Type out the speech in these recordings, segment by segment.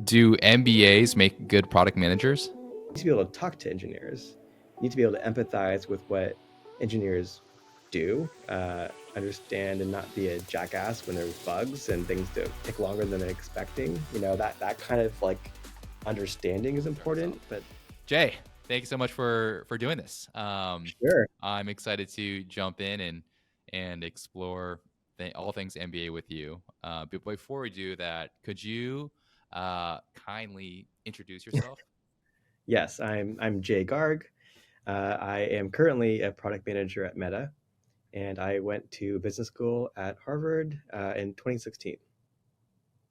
Do MBAs make good product managers? You need to be able to talk to engineers. You need to be able to empathize with what engineers do, understand and not be a jackass when there's bugs and things that take longer than they're expecting. That kind of like understanding is important. But Jay, thank you so much for doing this. sure. I'm excited to jump in and explore all things MBA with you. But before we do that, could you kindly introduce yourself? Yes, I'm Jay Garg. I am currently a product manager at Meta, and I went to business school at Harvard in 2016.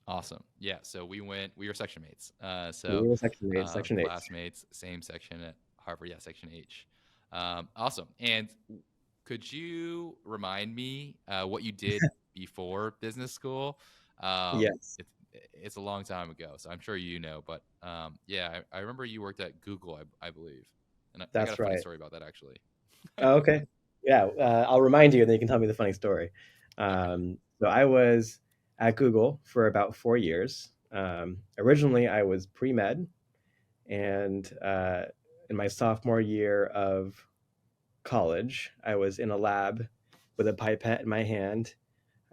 Awesome. Yeah. So we were section mates. We were section eight, section eight. Classmates, same section at Harvard. Yeah, section H. Awesome. And could you remind me what you did before business school? Yes, It's a long time ago, so I'm sure you know. But yeah, I remember you worked at Google, I believe, and I got a that's funny right. story about that actually. Oh, okay. Yeah, I'll remind you, and then you can tell me the funny story. Okay. So I was at Google for about 4 years. Originally, I was pre-med, and in my sophomore year of college, I was in a lab with a pipette in my hand.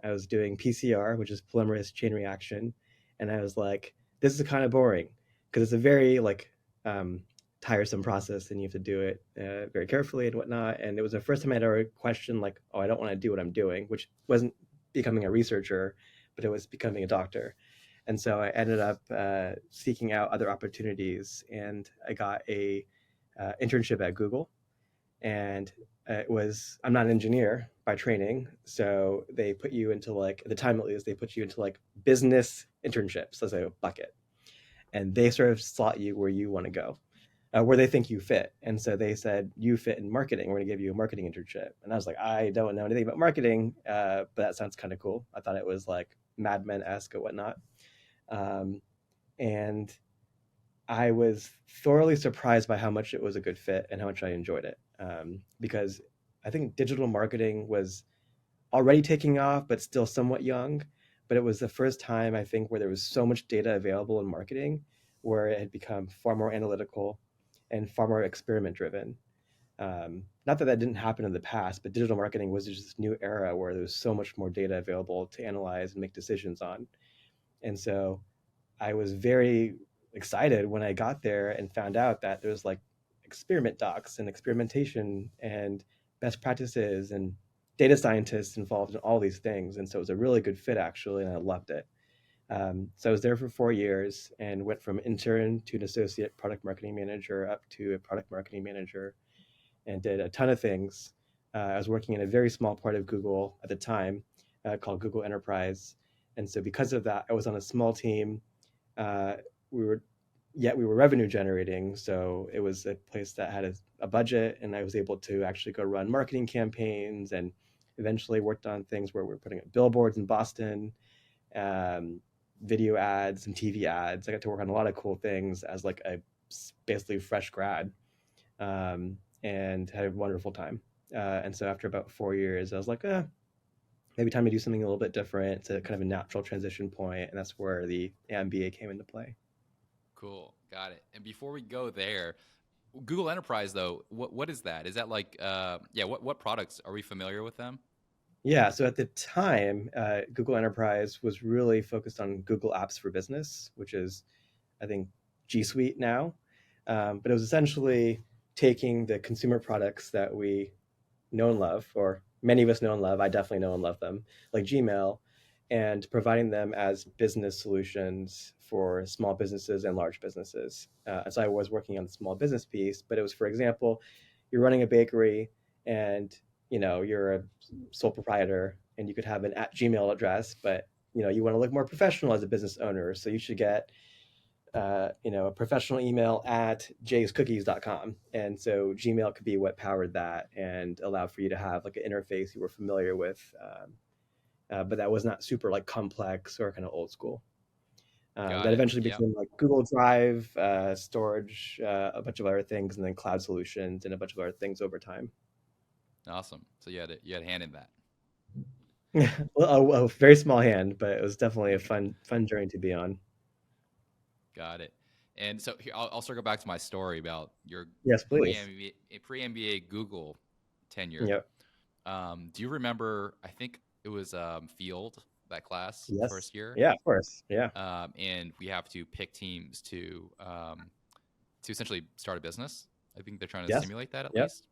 I was doing PCR, which is polymerase chain reaction, and I was like, "This is kind of boring because it's a very like um, tiresome process, and you have to do it very carefully and whatnot." And it was the first time I'd ever questioned like, "Oh, I don't want to do what I'm doing," which wasn't becoming a researcher, but it was becoming a doctor. And so I ended up seeking out other opportunities, and I got a internship at Google, and it was I'm not an engineer by training, so they put you into like at the time at least they put you into like business internships as a bucket, and they sort of slot you where you want to go, where they think you fit. And so they said you fit in marketing. We're going to give you a marketing internship. And I was like, I don't know anything about marketing, but that sounds kind of cool. I thought it was like Mad Men esque or whatnot, um, and I was thoroughly surprised by how much it was a good fit and how much I enjoyed it. Because I think digital marketing was already taking off, but still somewhat young. But it was the first time I think where there was so much data available in marketing, where it had become far more analytical and far more experiment driven. Not that that didn't happen in the past, but digital marketing was just this new era where there was so much more data available to analyze and make decisions on. And so I was very excited when I got there and found out that there's like experiment docs and experimentation and best practices and data scientists involved in all these things. And so it was a really good fit actually, and I loved it. So I was there for 4 years and went from intern to an associate product marketing manager up to a product marketing manager and did a ton of things. I was working in a very small part of Google at the time called Google Enterprise. And so because of that, I was on a small team. uh, we were Yet we were revenue generating, so it was a place that had a budget, and I was able to actually go run marketing campaigns, and eventually worked on things where we are putting up billboards in Boston, um, video ads and TV ads. I got to work on a lot of cool things as like a basically fresh grad, and had a wonderful time. And so after about 4 years, I was like, maybe time to do something a little bit different. It's a kind of a natural transition point, and that's where the MBA came into play. Cool. Got it. And before we go there, Google Enterprise though, what is that? Is that like yeah, what products are we familiar with them? Yeah, so at the time, Google Enterprise was really focused on Google Apps for Business, which is, I think, G Suite now. But it was essentially taking the consumer products that we know and love, or many of us know and love, I definitely know and love them, like Gmail, and providing them as business solutions for small businesses and large businesses. So I was working on the small business piece, but it was, for example, you're running a bakery, and you're a sole proprietor, and you could have an at Gmail address, but you want to look more professional as a business owner, so you should get a professional email at jayscookies.com. And so Gmail could be what powered that and allowed for you to have like an interface you were familiar with, but that was not super like complex or kind of old school. Got That it. eventually Yep. became like Google Drive, storage, a bunch of other things, and then cloud solutions and a bunch of other things over time. Awesome. So you had a hand in that. Well, a very small hand, but it was definitely a fun journey to be on. Got it. And so here, I'll circle back to my story about your Yes, please. pre-MBA Google tenure. Yep. Do you remember? I think it was Field, that class Yes. first year, Yeah, of course. Yeah. and we have to pick teams to essentially start a business. I think they're trying to Yes. simulate that at Yep. least.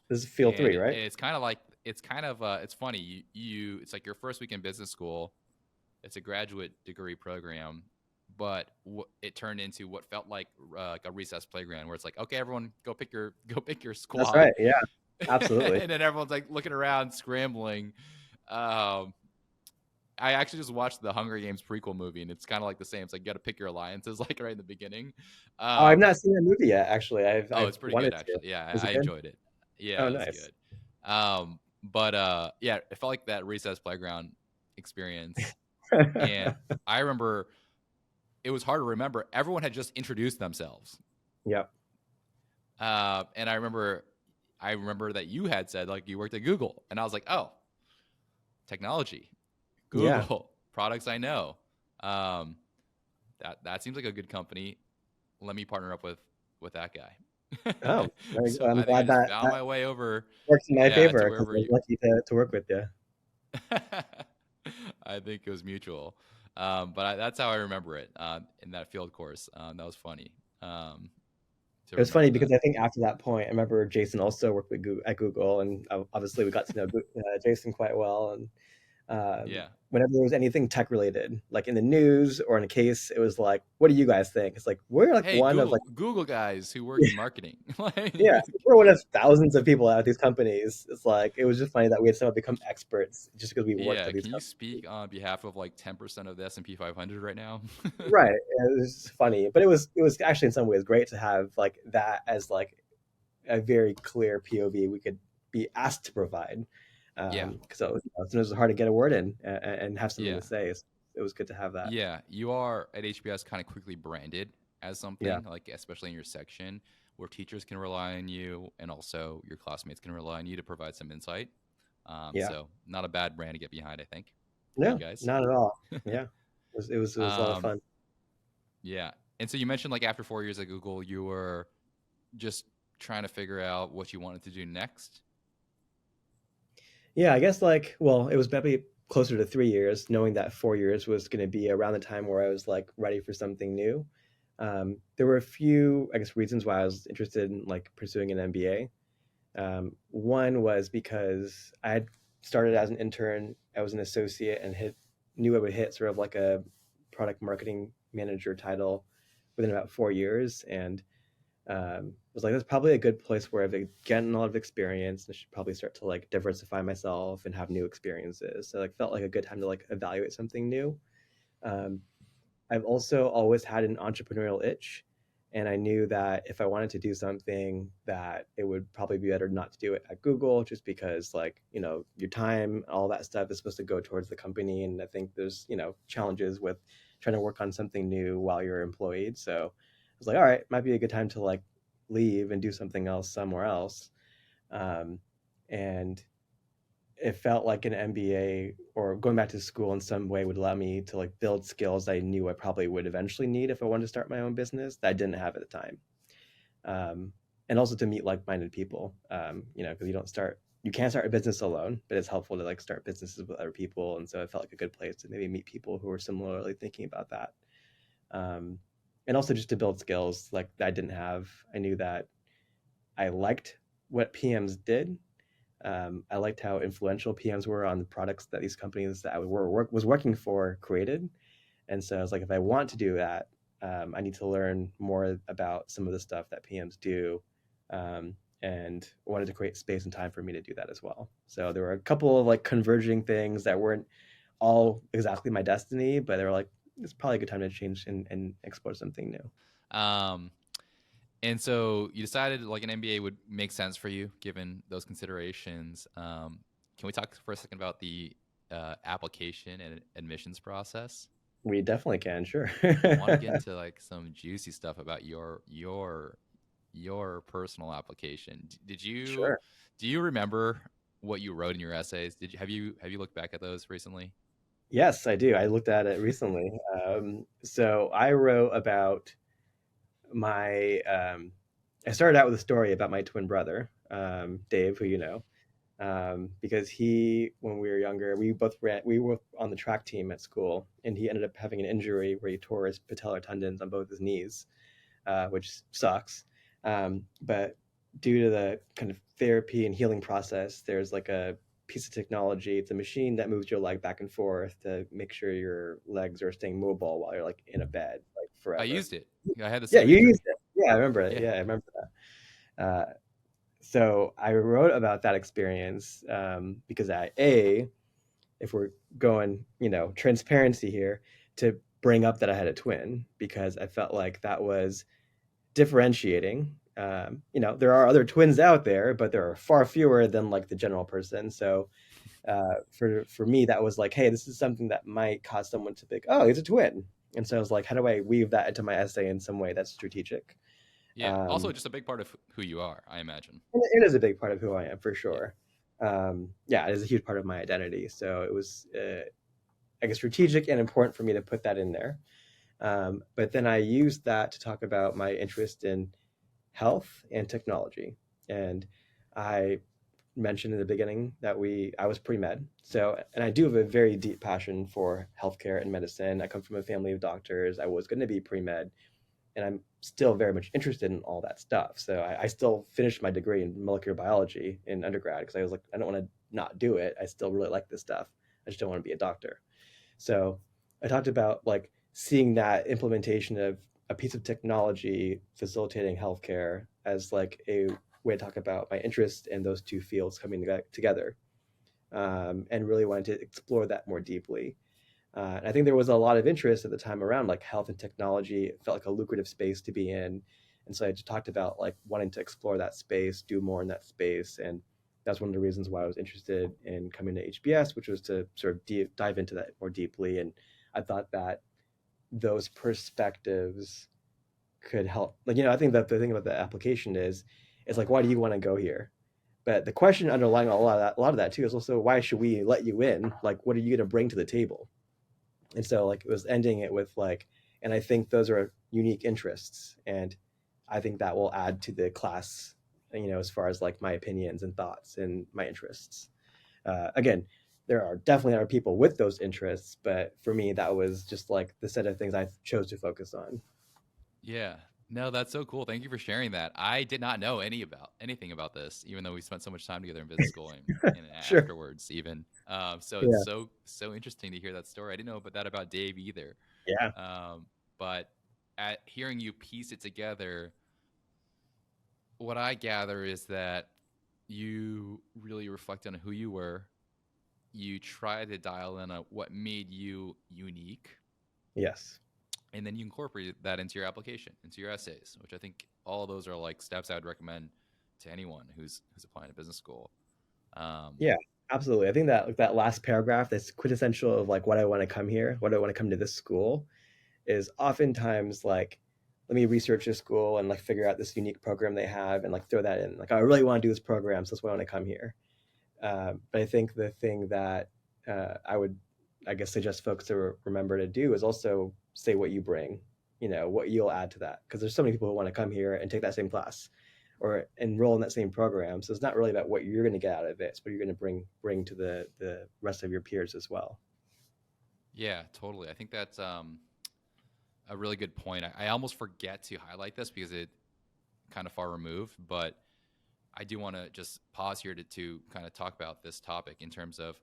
This is field And three, right? it's kind of like it's funny. It's like your first week in business school. It's a graduate degree program, but it turned into what felt like a recess playground, where it's like, okay, everyone, go pick your That's squad, right. Yeah, absolutely. and then everyone's like looking around, scrambling. Um, I actually just watched the Hunger Games prequel movie, and it's kind of like the same. It's like you got to pick your alliances, like right in the beginning. Oh, I've Um, not seen that movie yet. Actually, oh, I've it's pretty good wanted to. actually. Yeah, Is it I good? enjoyed it. Yeah, Oh, it was nice. good. But yeah, it felt like that recess playground experience, and I remember it was hard to remember. Everyone had just introduced themselves, Yep. and I remember that you had said like you worked at Google, and I was like, oh, technology, Yeah. Google products, I know. Um, that seems like a good company. Let me partner up with that guy. Oh, very good. So I'm I think I glad just that found that my way over, works in my yeah, to favor because wherever I was you. lucky to work with you. I think it was mutual, but that's how I remember it in that field course. That was funny to It was funny remember that. because I think after that point, I remember Jason also worked with at Google, and obviously we got to know Jason quite well. And Yeah. whenever there was anything tech related, like in the news or in a case, it was like, "What do you guys think?" It's like we're like Hey, one of like Google guys who work in marketing. yeah, Like, we're one of thousands of people at these companies. It's like it was just funny that we had somehow become experts just because we worked yeah, at these can you companies. speak on behalf of like 10% of the S&P 500 right now? Right. It was just funny, but it was actually in some ways great to have like that as like a very clear POV we could be asked to provide. Yeah. Because sometimes it was hard to get a word in and have something Yeah. to say. So it was good to have that. Yeah, you are at HBS kind of quickly branded as Yeah. something, like especially in your section where teachers can rely on you and also your classmates can rely on you to provide some insight. Yeah. So not a bad brand to get behind, I think, for you No, guys. not at all. Yeah. It was a lot of um, fun. yeah. And so you mentioned like after 4 years at Google, you were just trying to figure out what you wanted to do next. Yeah, I guess like, well, it was maybe closer to 3 years, knowing that 4 years was going to be around the time where I was like ready for something new. There were a few, I guess, reasons why I was interested in like pursuing an MBA. One was because I had started as an intern, I was an associate, and knew I would hit sort of like a product marketing manager title within about 4 years, and was like, that's probably a good place where I've gotten a lot of experience and I should probably start to like diversify myself and have new experiences. So like felt like a good time to like evaluate something new. Um, I've also always had an entrepreneurial itch. And I knew that if I wanted to do something, that it would probably be better not to do it at Google, just because, like, your time, all that stuff is supposed to go towards the company. And I think there's, challenges with trying to work on something new while you're employed. So I was like, all right, might be a good time to like leave and do something else somewhere else. Um, and it felt like an MBA or going back to school in some way would allow me to like build skills I knew I probably would eventually need if I wanted to start my own business that I didn't have at the time. Um, and also to meet like-minded people, because you can't start a business alone, but it's helpful to like start businesses with other people. And so it felt like a good place to maybe meet people who are similarly thinking about that. Um, and also just to build skills like that I didn't have. I knew that I liked what PMs did. I liked how influential PMs were on the products that these companies that I was working for created. And so I was like, if I want to do that, I need to learn more about some of the stuff that PMs do. And wanted to create space and time for me to do that as well. So there were a couple of like converging things that weren't all exactly my destiny, but they were like, it's probably a good time to change and explore something new. Um, and so you decided like an MBA would make sense for you given those considerations. Can we talk for a second about the application and admissions process? We definitely can, sure. I want to get into like some juicy stuff about your personal application. Did you Sure. do you remember what you wrote in your essays? Did you have you looked back at those recently? Yes, I do. I looked at it recently. So I wrote about my. I started out with a story about my twin brother, Dave, who you know, because when we were younger, we were on the track team at school, and he ended up having an injury where he tore his patellar tendons on both his knees, which sucks. But due to the kind of therapy and healing process, there's like a piece of technology. It's a machine that moves your leg back and forth to make sure your legs are staying mobile while you're like in a bed like I forever. used it. I had the Yeah, same you used injury. it. Yeah, I remember it. Yeah. Yeah, I remember that. So I wrote about that experience because if we're going, transparency here, to bring up that I had a twin because I felt like that was differentiating. There are other twins out there, but there are far fewer than like the general person. So for me, that was like, hey, this is something that might cause someone to think, oh, he's a twin. And so I was like, how do I weave that into my essay in some way that's strategic? Yeah. Also, Um, just a big part of who you are, I imagine. and it is a big part of who I am for Yeah. sure. Yeah, it is a huge part of my identity. So it was, I guess, strategic and important for me to put that in there. But then I used that to talk about my interest in health and technology. And I mentioned in the beginning that I was pre-med. So, and I do have a very deep passion for healthcare and medicine. I come from a family of doctors. I was going to be pre-med, and I'm still very much interested in all that stuff. So I still finished my degree in molecular biology in undergrad because I was like, I don't want to not do it. I still really like this stuff. I just don't want to be a doctor. So I talked about like seeing that implementation of a piece of technology facilitating healthcare as like a way to talk about my interest in those two fields coming together, and really wanted to explore that more deeply. And I think there was a lot of interest at the time around like health and technology. It felt like a lucrative space to be in. And so I just talked about like wanting to explore that space, do more in that space. And that's one of the reasons why I was interested in coming to HBS, which was to sort of dive into that more deeply. And I thought that those perspectives could help. Like, I think that the thing about the application is like, why do you want to go here? But the question underlying a lot of that too is also why should we let you in? Like, what are you going to bring to the table? And so like it was ending it with like, and I think those are unique interests, and I think that will add to the class, as far as like my opinions and thoughts and my interests. Again, there are definitely other people with those interests, but for me that was just like the set of things I chose to focus on. Yeah. No, that's so cool. Thank you for sharing that. I did not know anything about this, even though we spent so much time together in business school and Sure. afterwards even. So it's Yeah. so interesting to hear that story. I didn't know about that about Dave either. Yeah. But at hearing you piece it together, what I gather is that you really reflect on who you were. You try to dial in what made you unique, Yes. and then you incorporate that into your application, into your essays, which I think all those are like steps I would recommend to anyone who's applying to business school. Um, Yeah. Absolutely. I think that like that last paragraph that's quintessential of like what I want to come here, what I want to come to this school, is oftentimes like, let me research this school and like figure out this unique program they have and like throw that in. Like, I really want to do this program, so that's why I want to come here. But I think the thing that I would, I guess, suggest folks to remember to do is also say what you bring, what you'll add to that. Because there's so many people who want to come here and take that same class or enroll in that same program. So it's not really about what you're going to get out of it. It's what you're going to bring to the rest of your peers as well. yeah, totally. I think that's a really good point. I almost forget to highlight this because it kind of far removed, but I do want to just pause here to kind of talk about this topic in terms of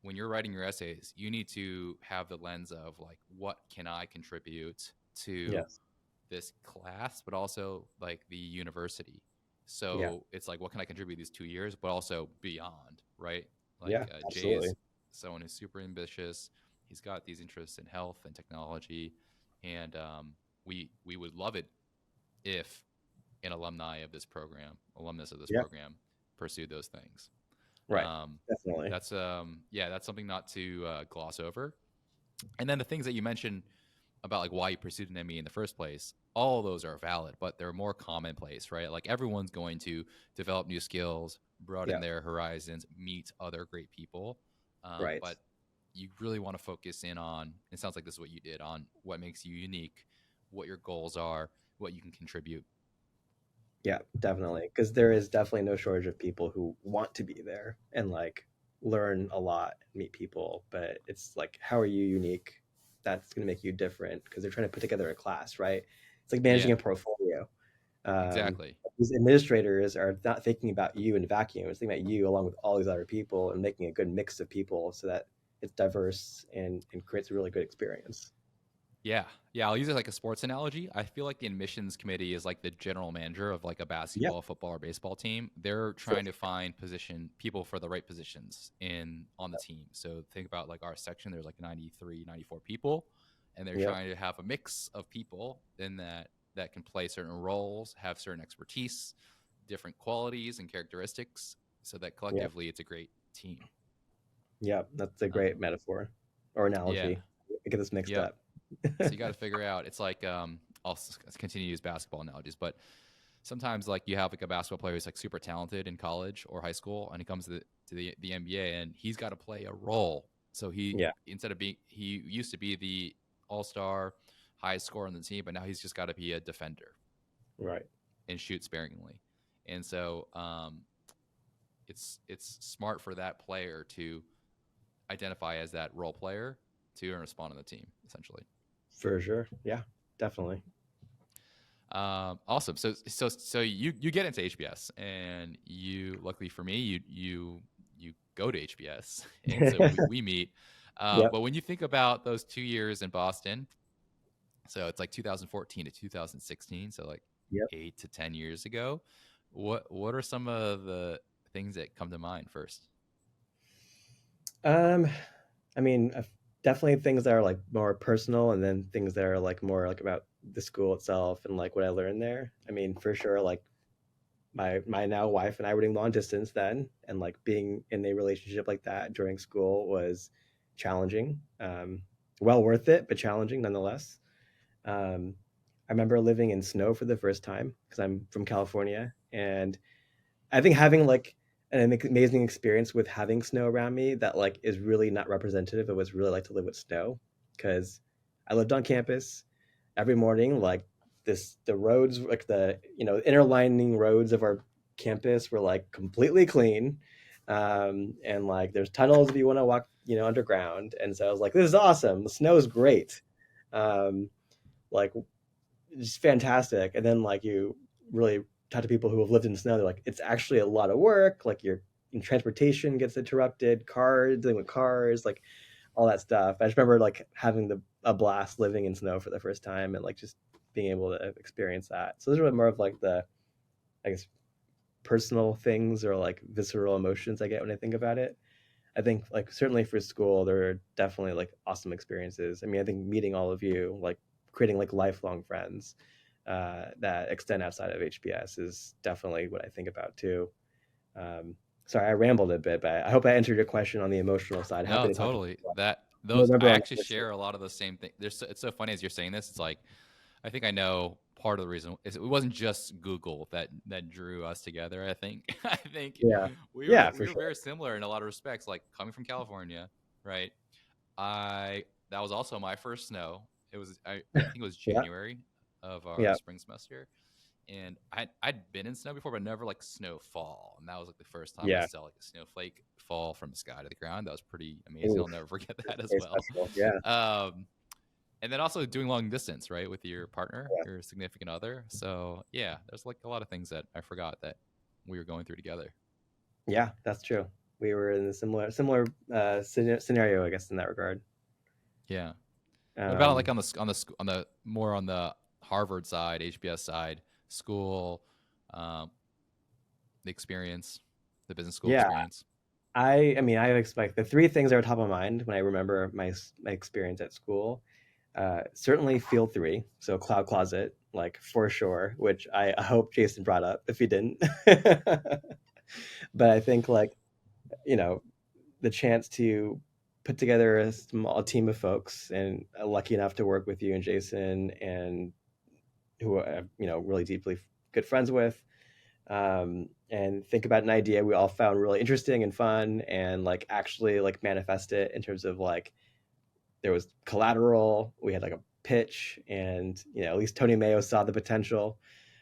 when you're writing your essays, you need to have the lens of like, what can I contribute to Yes. this class, but also like the university. Yeah. So it's like, what can I contribute these 2 years, but also beyond, right? Yeah. Like Jay Absolutely. is someone who's super ambitious. He's got these interests in health and technology, and we would love it if an alumnus of this Yeah. program, pursued those things. Right. Um, Definitely. that's yeah, that's something not to gloss over. And then the things that you mentioned about like why you pursued an MBA in the first place, all of those are valid, but they're more commonplace, right? Like everyone's going to develop new skills, broaden Yeah. their horizons, meet other great people. Right. But you really want to focus in on, it sounds like this is what you did, on what makes you unique, what your goals are, what you can contribute. Yeah, definitely. Because there is definitely no shortage of people who want to be there and like learn a lot, meet people. But it's like, how are you unique? That's going to make you different because they're trying to put together a class, right? It's like managing Yeah, a portfolio. Um, exactly. these administrators are not thinking about you in vacuum. It's thinking about you along with all these other people and making a good mix of people so that it's diverse and creates a really good experience. Yeah. Yeah. I'll use it like a sports analogy. I feel like the admissions committee is like the general manager of like a Yep, basketball, football, or baseball team. They're for trying to find people for the right positions in on the team. So think about like our section, there's like 93, 94 people, and they're yep, trying to have a mix of people in that can play certain roles, have certain expertise, different qualities and characteristics, so that yep, collectively it's a great team. yep. That's a great Um, metaphor or yeah. analogy. I get this mixed Yep. up. So you got to figure out. It's like I'll continue to use basketball analogies, but sometimes like you have like a basketball player who's like super talented in college or high school, and he comes to the NBA, and he's got to play a role. So Yeah, he used to be the all star, highest scorer on the team, but now he's just got to be a defender right. and shoot sparingly. And so it's smart for that player to identify as that role player to respond on the team essentially. For sure. Yeah, definitely. Awesome. So you get into HBS, and you, luckily for me, you go to HBS, and so we meet. Yep, But when you think about those 2 years in Boston, so it's like 2014 to 2016, so like yep. 8 to 10 years ago. What are some of the things that come to mind first? Um, I mean, definitely things that are like more personal, and then things that are like more like about the school itself and like what I learned there. I mean, for sure, like my now wife and I were doing long distance then, and like being in a relationship like that during school was challenging. Well worth it, but challenging nonetheless. Um, I remember living in snow for the first time because I'm from California, and I think having like an amazing experience with having snow around me that like is really not representative of what's really like to live with snow. Because I lived on campus every morning, like the roads, like the interlining roads of our campus were like completely clean, and like there's tunnels if you want to walk, underground. And so I was like, this is awesome. The snow is great. Um, like just fantastic. And then like you really talk to people who have lived in snow, they're like, it's actually a lot of work. Like your transportation gets interrupted, cars, dealing with cars, like all that stuff. I just remember like having a blast living in snow for the first time and like just being able to experience that. So those are more of like the, I guess, personal things or like visceral emotions I get when I think about it. I think like certainly for school, there are definitely like awesome experiences. I mean, I think meeting all of you, like creating like lifelong friends that extend outside of HBS is definitely what I think about too. Um, Sorry, I rambled a bit, but I hope I answered your question on the emotional side. Happy No, to talk totally. more Those I remember on the actually personal. share a lot of the same thing. It's so funny as you're saying this. It's like I think I know part of the reason is it wasn't just Google that drew us together. I think I think Yeah, we were yeah, we for were sure. very similar in a lot of respects. Like coming from California, right? I That was also my first snow. I think it was Yeah, January of our yeah, spring semester, and I'd been in snow before, but never like snowfall. And that was like the first time I yeah. saw like a snowflake fall from the sky to the ground. That was pretty amazing. I'll Oof, never forget it's that as very well. special. Yeah, Um, and then also doing long distance, right, with your partner, yeah, your significant other. So yeah, there's like a lot of things that I forgot that we were going through together. yeah. That's true. We were in a similar scenario, I guess, in that regard. Yeah. What about like Um, on the more on the Harvard side, HBS side, school, um, the experience, the business school yeah, experience? I mean, I expect the three things that are top of mind when I remember my experience at school. Certainly Field 3, so Cloud Closet, like for sure, which I hope Jason brought up if he didn't. But I think like, you know, the chance to put together a small team of folks and lucky enough to work with you and Jason and who I'm, really deeply good friends with. and think about an idea we all found really interesting and fun, and like actually like manifest it in terms of like there was collateral, we had like a pitch, and at least Tony Mayo saw the potential.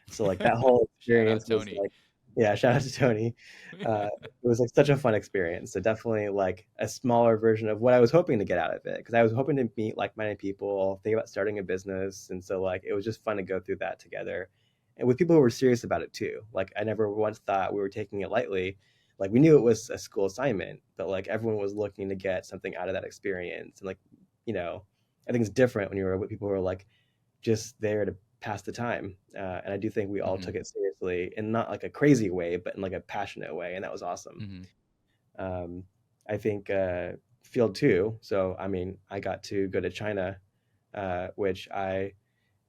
So like that whole Shout out experience was Tony. like, yeah, shout out to Tony. It was like such a fun experience. So definitely like a smaller version of what I was hoping to get out of it, because I was hoping to meet like-minded people, think about starting a business, and so like it was just fun to go through that together, and with people who were serious about it too. Like I never once thought we were taking it lightly. Like we knew it was a school assignment, but like everyone was looking to get something out of that experience, and like you know, I think it's different when you're with people who are like just there to pass the time. And I do think we all Hmm. took it seriously in not like a crazy way, but in like a passionate way, and that was awesome. Hmm. Um, I think field two. So I mean, I got to go to China, which I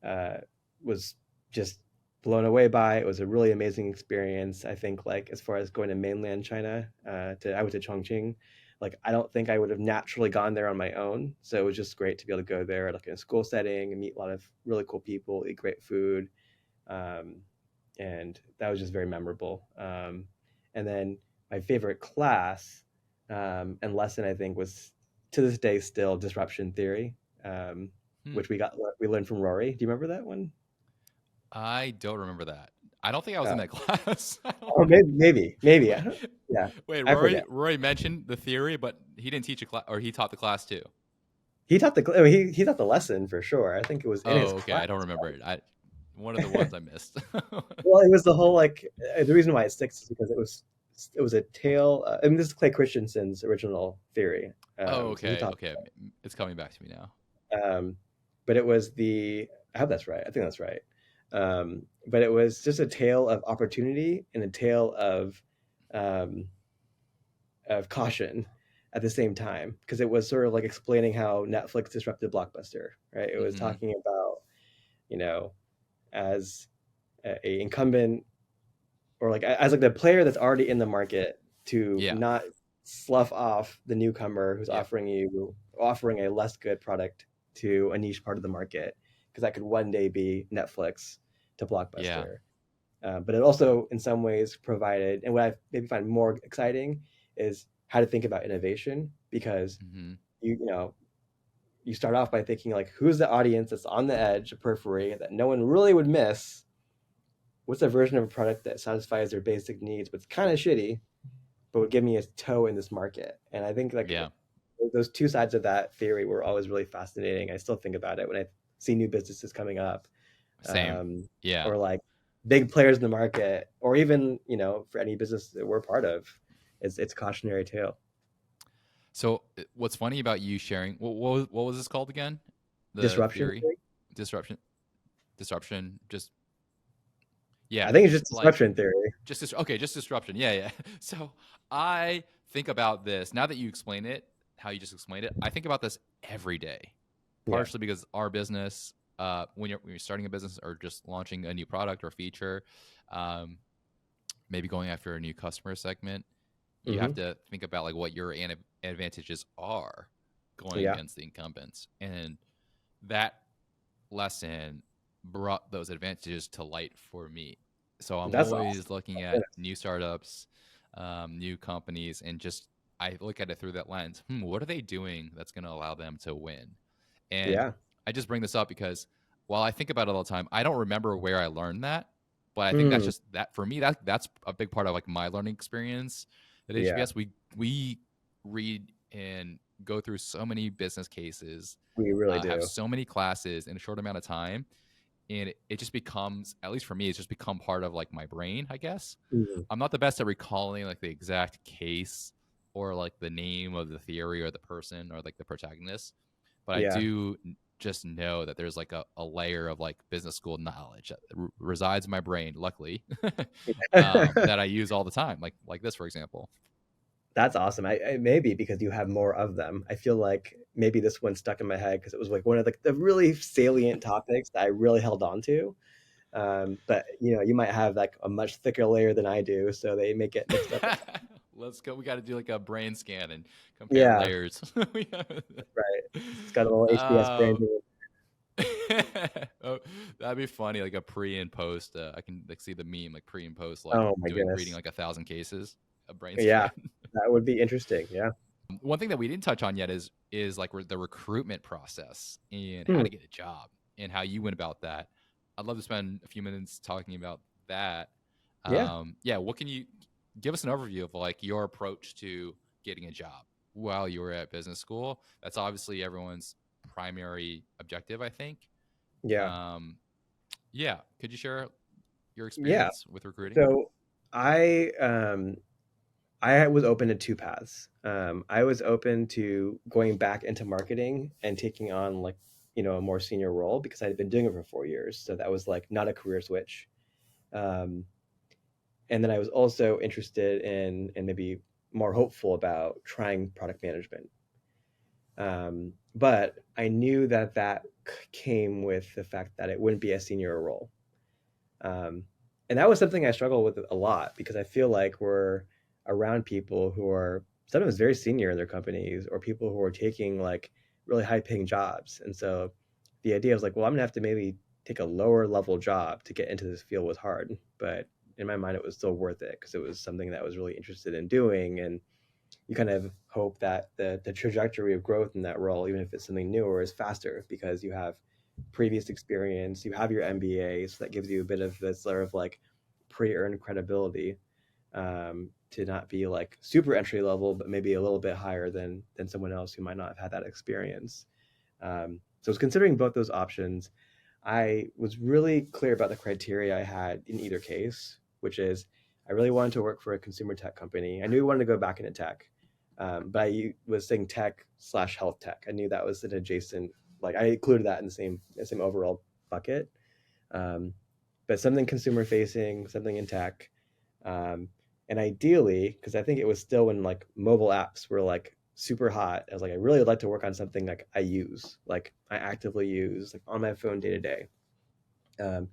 uh, was just blown away by. It was a really amazing experience. I think like as far as going to mainland China, I went to Chongqing. Like I don't think I would have naturally gone there on my own. So it was just great to be able to go there like in a school setting and meet a lot of really cool people, eat great food. Um, and that was just very memorable. And then my favorite class and lesson I think was to this day still disruption theory, um, Hmm. which we learned from Rory. Do you remember that one? I don't remember that. I don't think I was in Uh, that class. I don't oh, maybe. I wait. don't, yeah, Wait, I forget. Roy mentioned the theory, but he didn't teach a class, or he taught the class too. I mean, he taught the lesson for sure. I think it was in his Oh, okay. class. I don't remember it. I One of the ones I missed. Well, it was the whole like the reason why it sticks is because it was a tale. I mean, this is Clay Christensen's original theory. Oh, So he okay, taught, okay. It's coming back to me now. um, but it was I hope that's right. I think that's right. But it was just a tale of opportunity and a tale um, of caution at the same time, because it was sort of like explaining how Netflix disrupted Blockbuster, right? It was Hmm. talking about, you know, as a incumbent, or like as like the player that's already in the market, to Yeah. not slough off the newcomer who's Yep. offering a less good product to a niche part of the market, because that could one day be Netflix to Yeah. Blockbuster. But it also, in some ways, provided, and what I maybe find more exciting is how to think about innovation, because Hmm. you know you start off by thinking like, who's the audience that's on the edge, of periphery that no one really would miss? What's a version of a product that satisfies their basic needs, but it's kind of shitty, but would give me a toe in this market? And I think like Yeah. those two sides of that theory were always really fascinating. I still think about it when I see new businesses coming up, Same. um, Yeah. or like big players in the market, or even for any business that we're part of, it's cautionary tale. So what's funny about you sharing what was this called again? The Disruption theory? theory. Disruption. Disruption. Just I yeah. think it's just Like disruption theory. okay, just disruption. Yeah, yeah. So I think about this now that you explain it, how you just explained it. I think about this every day, Yeah. partially because our business, when you're starting a business or just launching a new product or feature, um, maybe going after a new customer segment, you have Hmm. to think about like what your advantages are going Yeah. against the incumbents, and that lesson brought those advantages to light for me. So I'm That's awesome. always looking Yeah. at new startups, new companies, and just I look at it through that lens. What are they doing that's going to allow them to win? And Yeah. I just bring this up because while I think about it all the time, I don't remember where I learned that. But I think that's Hmm. just that for me. That's a big part of like my learning experience at Yeah. HBS. We read and go through so many business cases, We really have do. so many classes in a short amount of time, and it just becomes, at least for me, it's just become part of like my brain, I guess. Mhm. I'm not the best at recalling like the exact case or like the name of the theory or the person or like the protagonist, but I Yeah. do just know that there's like a layer of like business school knowledge that resides in my brain, luckily, that I use all the time, like this, for example. That's awesome. Maybe because you have more of them. I feel like maybe this one stuck in my head because it was like one of the really salient topics that I really held on to. But you might have like a much thicker layer than I do, so they may get mixed up. Let's go. We got to do like a brain scan and compare Yeah, layers. right. It's got a little HBS uh, branding. Oh, that'd be funny, like a pre and post. I can like see the meme, like pre and post, like Oh my doing reading goodness. like 1,000 cases, a brain Yeah, scan. that would be interesting. Yeah. One thing that we didn't touch on yet is like the recruitment process and how Hmm. to get a job and how you went about that. I'd love to spend a few minutes talking about that. Yeah. Yeah, what can you give us an overview of like your approach to getting a job while you were at business school? That's obviously everyone's primary objective, I think. Yeah. Um, yeah, could you share your Yeah. experience with recruiting? So I um I was open to two paths. I was open to going back into marketing and taking on like, a more senior role because I had been doing it for 4 years. So that was like not a career switch. Um, and then I was also interested in and maybe more hopeful about trying product management. But I knew that came with the fact that it wouldn't be a senior role. Um, and that was something I struggled with a lot because I feel like we're around people who are sometimes very senior in their companies or people who are taking like really high paying jobs. And so the idea was like, well, I'm gonna have to maybe take a lower level job to get into this field was hard. But in my mind, it was still worth it because it was something that I was really interested in doing. And you kind of hope that the trajectory of growth in that role, even if it's something newer, is faster because you have previous experience, you have your MBA, so that gives you a bit of this sort of like pre-earned credibility, to not be like super entry level, but maybe a little bit higher than someone else who might not have had that experience. So I was considering both those options. I was really clear about the criteria I had in either case, which is I really wanted to work for a consumer tech company. I knew I wanted to go back into tech, but I was saying tech slash health tech. I knew that was an adjacent, like I included that in the same overall bucket. Um, but something consumer facing, something in tech, um, and ideally, because I think it was still when like mobile apps were like super hot. I was like, I really would like to work on something like I use, like I actively use, like on my phone day to day. Um,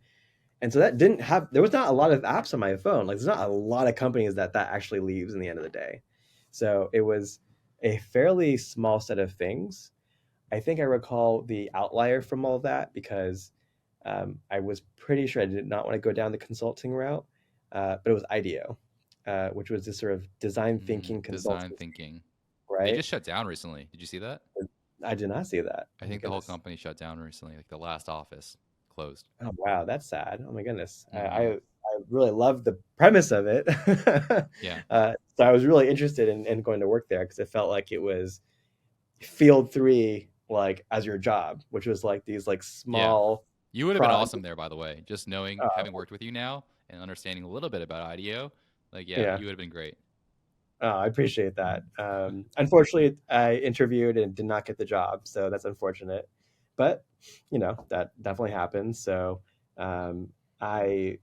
and so that didn't have. There was not a lot of apps on my phone. Like there's not a lot of companies that actually leaves in the end of the day. So it was a fairly small set of things. I think I recall the outlier from all of that because I was pretty sure I did not want to go down the consulting route, but it was IDEO, which was this sort of design thinking Design consultancy, thinking. They right? just shut down recently. Did you see that? I did not see that. I Oh my think the whole goodness. company shut down recently. Like the last office closed. Oh wow, that's sad. Oh my goodness. Hmm. I really love the premise of it. Yeah, So I was really interested in going to work there because it felt like it was field three, like as your job, which was like these like yeah. small You would have been pro. awesome there, by the way. Just knowing, having worked with you now and understanding a little bit about IDEO, like yeah, Yeah. you would have been great. Oh, I appreciate that. Unfortunately, I interviewed and did not get the job, so that's unfortunate. But that definitely happens. So um, I,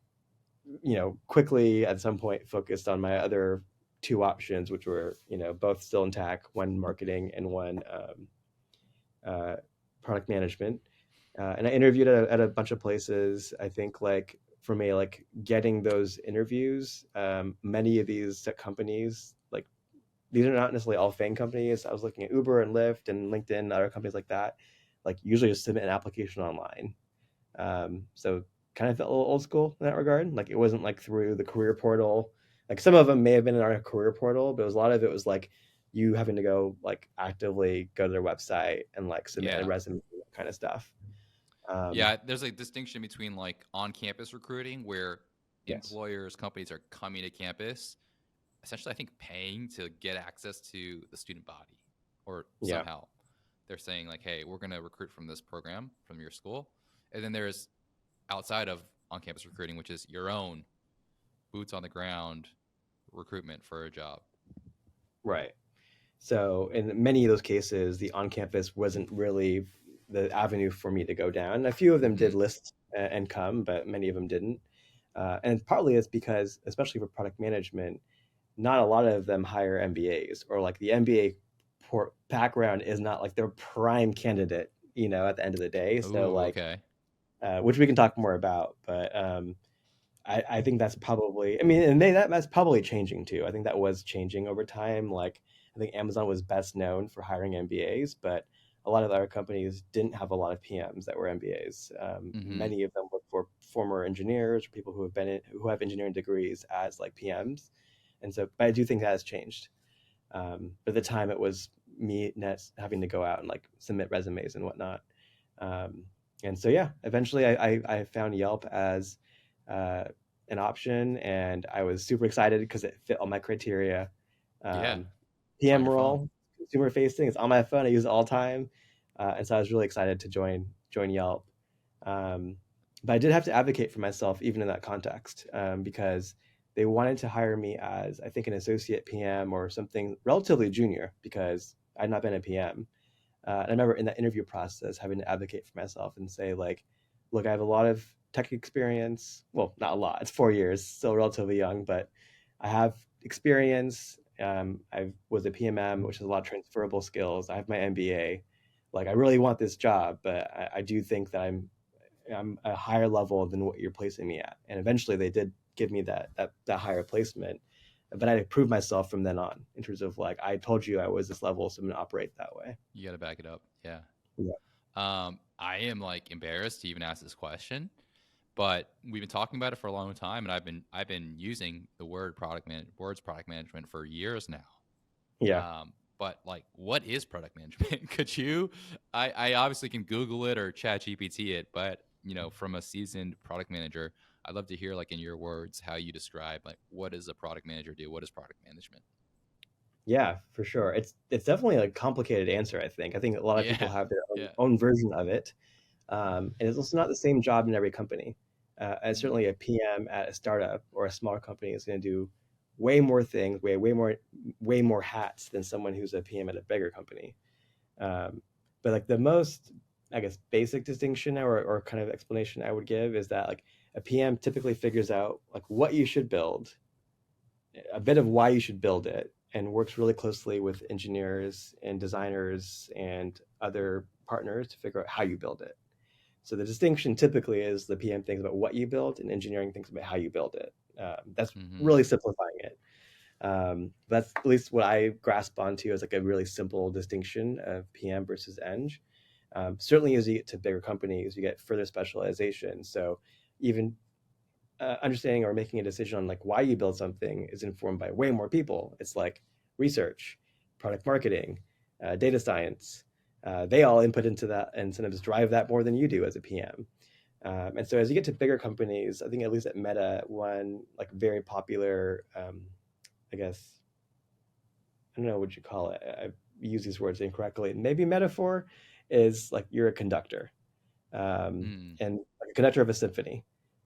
quickly at some point focused on my other two options, which were both still in tech, one marketing and one uh, product management. And I interviewed at a bunch of places. I think like for me, like getting those interviews, many of these companies like these are not necessarily all FANG companies. I was looking at Uber and Lyft and LinkedIn, other companies like that. Like usually just submit an application online. So kind of felt a little old school in that regard. Like it wasn't like through the career portal. Like some of them may have been in our career portal, but a lot of it was like you having to go like actively go to their website and like submit a Yeah, resume, that kind of stuff. Um, yeah. There's a distinction between like on-campus recruiting, where yes. employers, companies are coming to campus, essentially, I think paying to get access to the student body, or Yeah. somehow they're saying like, hey, we're going to recruit from this program from your school, and then there's outside of on-campus recruiting, which is your own boots on the ground recruitment for a job. Right. So in many of those cases, the on-campus wasn't really the avenue for me to go down. A few of them did Mm-hmm. list and come, but many of them didn't. And partly it's because, especially for product management, not a lot of them hire MBAs or like the MBA background is not like their prime candidate, at the end of the day. So Ooh, like, okay. which we can talk more about, but I think that's probably, I mean, and that's probably changing too. I think that was changing over time. Like, I think Amazon was best known for hiring MBAs, but a lot of other companies didn't have a lot of PMs that were MBAs. Mm-hmm. Many of them look for former engineers or people who who have engineering degrees as like PMs, and so but I do think that has changed. But at the time, it was me net having to go out and like submit resumes and whatnot. Um, and so yeah, eventually I found Yelp as uh, an option, and I was super excited because it fit all my criteria. Yeah, Um, it's on PM your phone. role, consumer facing, it's on my phone. I use it all the time, and so I was really excited to join Yelp. Um, but I did have to advocate for myself even in that context, because they wanted to hire me as I think an associate PM or something relatively junior because I'd not been a PM. And I remember in that interview process having to advocate for myself and say like, look, I have a lot of tech experience. Well, not a lot. It's 4 years, still relatively young, but I have experience. I was a PMM, which is a lot of transferable skills. I have my MBA. Like, I really want this job, but I do think that I'm a higher level than what you're placing me at. And eventually, they did give me that higher placement, but I had to prove myself from then on in terms of like I told you I was this level, so I'm gonna operate that way. You got to back it up. Yeah. Yeah. I am like embarrassed to even ask this question, but we've been talking about it for a long time, and I've been using the words product management for years now. Yeah. But like, what is product management? Could you? I obviously can Google it or Chat GPT it, but from a seasoned product manager, I'd love to hear like in your words how you describe like what does a product manager do? What is product management? Yeah, for sure. It's definitely a complicated answer, I think. I think a lot of people Yeah, have their yeah, own version of it. And it's also not the same job in every company. And mm, certainly a PM at a startup or a smaller company is going to do way more things, way more hats than someone who's a PM at a bigger company. Um, but like the most, I guess, basic distinction or kind of explanation I would give is that like a PM typically figures out like what you should build, a bit of why you should build it, and works really closely with engineers and designers and other partners to figure out how you build it. So the distinction typically is the PM thinks about what you build and engineering thinks about how you build it. That's mm-hmm, really simplifying it. That's at least what I grasp onto as like a really simple distinction of PM versus Eng. Certainly, as you get to bigger companies, you get further specialization. So even understanding or making a decision on like why you build something is informed by way more people. It's like research, product marketing, data science. They all input into that and sometimes drive that more than you do as a PM. And so as you get to bigger companies, I think at least at Meta, one like very popular, I guess, I don't know what you call it. I use these words incorrectly. Maybe metaphor is like you're a conductor, mm, and like a conductor of a symphony.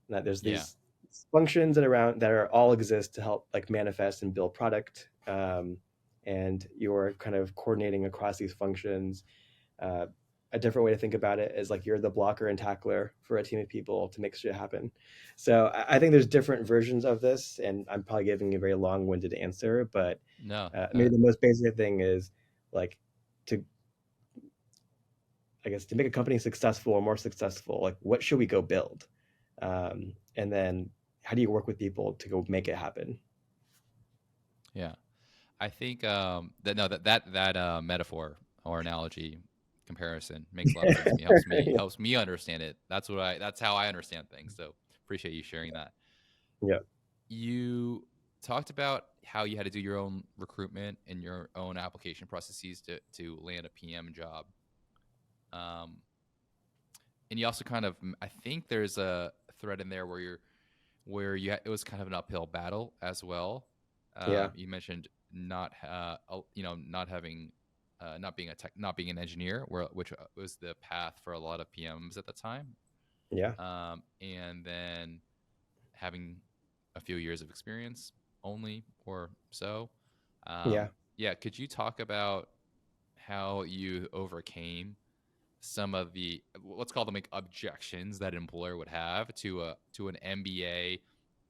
That there's yeah, these functions that are all exist to help like manifest and build product, and you're kind of coordinating across these functions. Uh, a different way to think about it is like you're the blocker and tackler for a team of people to make shit happen. So I think there's different versions of this, and I'm probably giving a very long-winded answer, but no, maybe the most basic thing is like to I guess to make a company successful or more successful, like what should we go build? And then how do you work with people to go make it happen? yeah. I think that no that metaphor or analogy comparison makes a lot of sense to me. Helps me Yeah. helps me understand it. That's how I understand things. So appreciate you sharing that. Yeah. You talked about how you had to do your own recruitment and your own application processes to land a PM job. Um, and you also kind of I think there's a thread in there it was kind of an uphill battle as well. Yeah. You mentioned not having not being an engineer, which was the path for a lot of PMs at the time, Yeah. and then having a few years of experience only or so. Yeah. Yeah, could you talk about how you overcame some of the let's call them like objections that an employer would have to an MBA,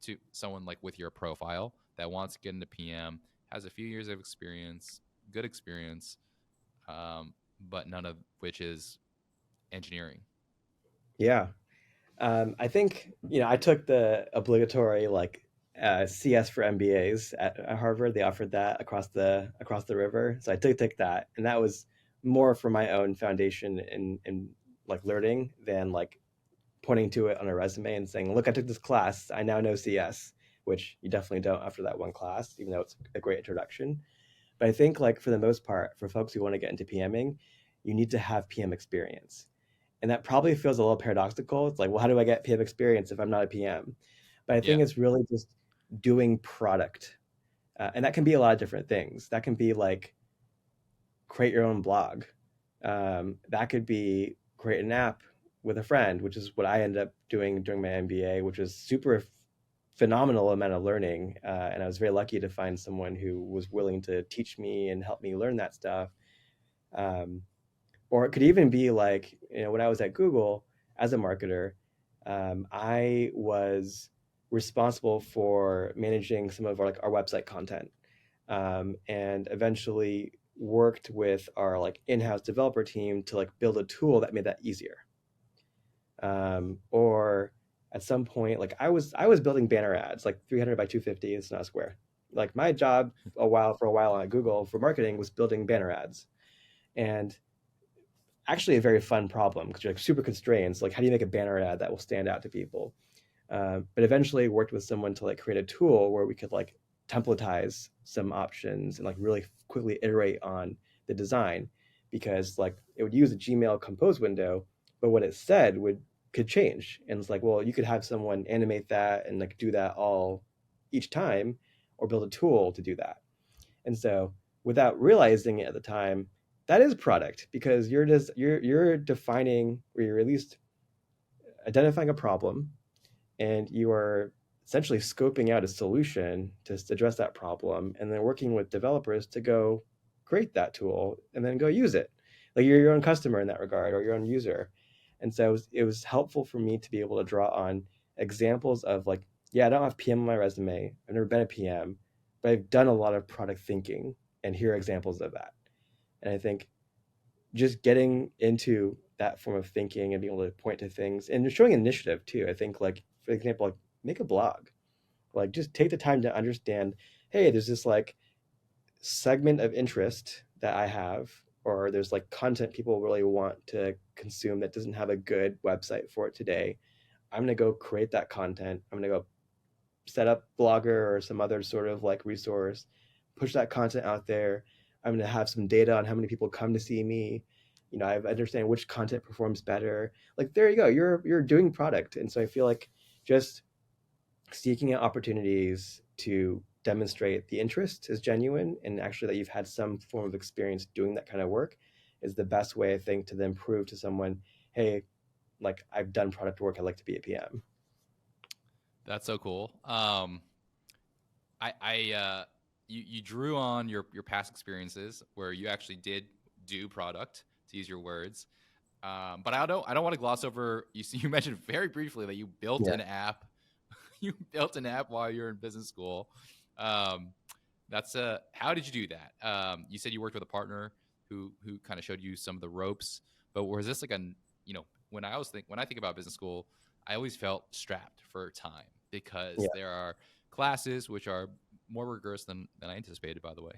to someone like with your profile that wants to get into PM, has a few years of experience, good experience, but none of which is engineering. Yeah. I think I took the obligatory like CS for MBAs at Harvard. They offered that across the river, so I took that, and that was more for my own foundation in like learning than like pointing to it on a resume and saying, look, I took this class, I now know CS, which you definitely don't after that one class, even though it's a great introduction. But I think like for the most part, for folks who want to get into PMing, you need to have PM experience. And that probably feels a little paradoxical. It's like, well, how do I get PM experience if I'm not a PM? But I think Yeah. it's really just doing product. And that can be a lot of different things. That can be like create your own blog. That could be create an app with a friend, which is what I ended up doing during my MBA, which was super phenomenal amount of learning. And I was very lucky to find someone who was willing to teach me and help me learn that stuff. Um, or it could even be like, when I was at Google as a marketer, I was responsible for managing some of our like our website content, and eventually worked with our like in-house developer team to like build a tool that made that easier. Or at some point, like I was building banner ads like 300 by 250. It's not a square. Like my job for a while at Google for marketing was building banner ads, and actually a very fun problem because you're like super constrained. So like, how do you make a banner ad that will stand out to people? But eventually worked with someone to like create a tool where we could like templatize some options and like really quickly iterate on the design, because like it would use a Gmail compose window, but what it said would could change. And it's like, well, you could have someone animate that and like do that all each time, or build a tool to do that. And so without realizing it at the time, that is product, because you're defining, or you're at least identifying a problem, and you are essentially scoping out a solution to address that problem, and then working with developers to go create that tool and then go use it. Like you're your own customer in that regard, or your own user. And so it was helpful for me to be able to draw on examples of like, yeah, I don't have PM on my resume, I've never been a PM, but I've done a lot of product thinking, and here are examples of that. And I think just getting into that form of thinking and being able to point to things and showing initiative too. I think, like, for example, like make a blog, like just take the time to understand, hey, there's this like segment of interest that I have, or there's like content people really want to consume that doesn't have a good website for it today. I'm going to go create that content. I'm going to go set up Blogger or some other sort of like resource, push that content out there. I'm going to have some data on how many people come to see me. I understand which content performs better. Like there you go. You're doing product. And so I feel like just seeking out opportunities to demonstrate the interest is genuine, and actually that you've had some form of experience doing that kind of work is the best way, I think, to then prove to someone, hey, like I've done product work, I'd like to be a PM. That's so cool. You drew on your past experiences where you actually did do product, to use your words. But I don't want to gloss over. You mentioned very briefly that you built Yeah. an app. You built an app while you're in business school. Um, that's how did you do that? You said you worked with a partner who kind of showed you some of the ropes. But was this like when I think about business school, I always felt strapped for time because Yeah. there are classes which are more rigorous than I anticipated, by the way.